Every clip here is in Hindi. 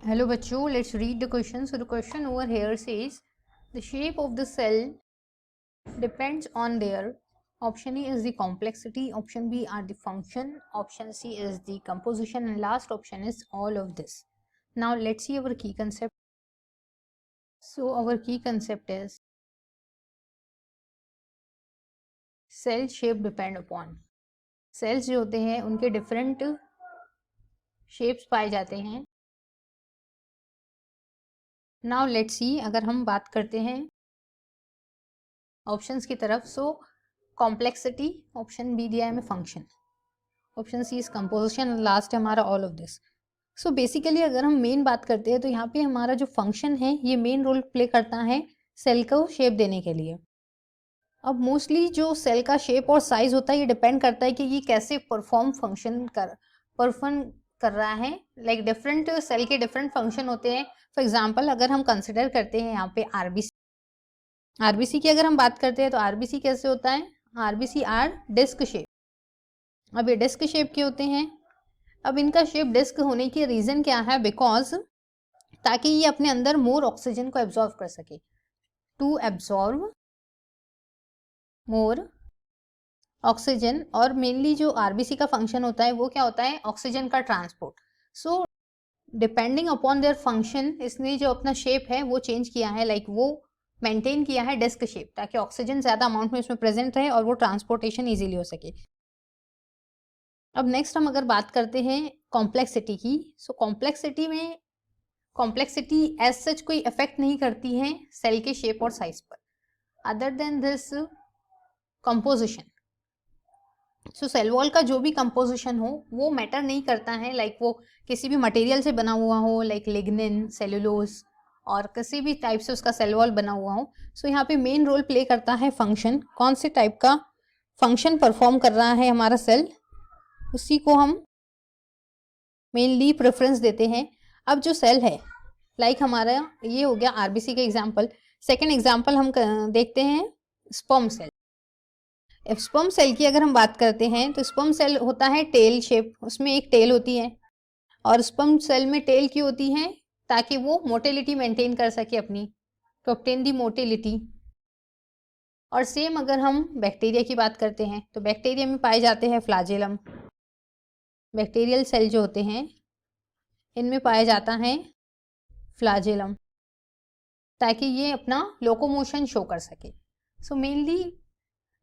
Hello बच्चों, let's read the question. So the question over here says the shape of the cell depends on their option A is the complexity, option B are the function, option C is the composition, and last option is all of this. Now let's see our key concept. So our key concept is cell shape depend upon. Cells जो होते हैं उनके different shapes पाए जाते हैं. Now let's see, अगर हम बात करते हैं ऑप्शंस की तरफ, सो कॉम्प्लेक्सिटी, ऑप्शन बी दिया है हमें function, option C is composition, last है हमारा all of this. So basically अगर हम मेन बात करते हैं तो यहाँ पे हमारा जो फंक्शन है ये मेन रोल प्ले करता है सेल को शेप देने के लिए. अब मोस्टली जो सेल का शेप और साइज होता है ये डिपेंड करता है कि ये कैसे परफॉर्म कर रहा है. लाइक डिफरेंट सेल के डिफरेंट फंक्शन होते हैं. फॉर एग्जाम्पल अगर हम कंसिडर करते हैं यहाँ पे आरबीसी की अगर हम बात करते हैं तो आरबीसी कैसे होता है, आरबीसी आर डिस्क शेप. अब ये डिस्क शेप के होते हैं. अब इनका शेप डिस्क होने की रीजन क्या है, बिकॉज ताकि ये अपने अंदर मोर ऑक्सीजन को एब्जॉर्व कर सके, टू एब्जॉर्व मोर ऑक्सीजन. और मेनली जो आरबीसी का फंक्शन होता है वो क्या होता है, ऑक्सीजन का transport. So depending upon their function इसने जो अपना शेप है वो चेंज किया है. लाइक वो मेंटेन किया है डिस्क शेप ताकि ऑक्सीजन ज्यादा अमाउंट में इसमें प्रेजेंट रहे और वो ट्रांसपोर्टेशन इजीली हो सके. अब नेक्स्ट हम अगर बात करते हैं कॉम्प्लेक्सिटी की. सो कॉम्प्लेक्सिटी एज सच कोई इफेक्ट नहीं करती है सेल के शेप और साइज पर, other than this composition. So cell wall का जो भी कंपोजिशन हो वो मैटर नहीं करता है. लाइक वो किसी भी मटेरियल से बना हुआ हो, लाइक लिग्निन, सेलुलोज, और किसी भी टाइप से उसका सेल वॉल बना हुआ हो. सो यहाँ पे मेन रोल प्ले करता है फंक्शन. कौन से टाइप का फंक्शन परफॉर्म कर रहा है हमारा सेल, उसी को हम मेनली प्रेफरेंस देते हैं. अब जो सेल है, लाइक हमारा ये हो गया आरबीसी का एग्जाम्पल. सेकेंड एग्जाम्पल हम देखते हैं स्पर्म सेल. स्पर्म सेल की अगर हम बात करते हैं तो स्पर्म सेल होता है टेल शेप, उसमें एक टेल होती है. और स्पर्म सेल में टेल क्यों होती है, ताकि वो मोटिलिटी मेंटेन कर सके अपनी, टू ऑब्टेन दी मोटिलिटी. और सेम अगर हम बैक्टीरिया की बात करते हैं तो बैक्टीरिया में पाए जाते हैं फ्लैजेलम. बैक्टीरियल सेल जो होते हैं इनमें पाया जाता है फ्लैजेलम, ताकि ये अपना लोकोमोशन शो कर सके. सो मेनली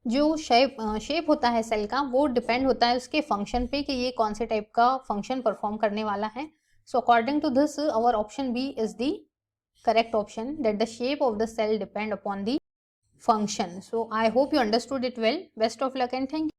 जो शेप होता है सेल का वो डिपेंड होता है उसके फंक्शन पे कि ये कौन से टाइप का फंक्शन परफॉर्म करने वाला है. So according to this our option B is the correct option, that the shape of the cell depend upon the function. So I hope you understood it well. Best of luck and thank you.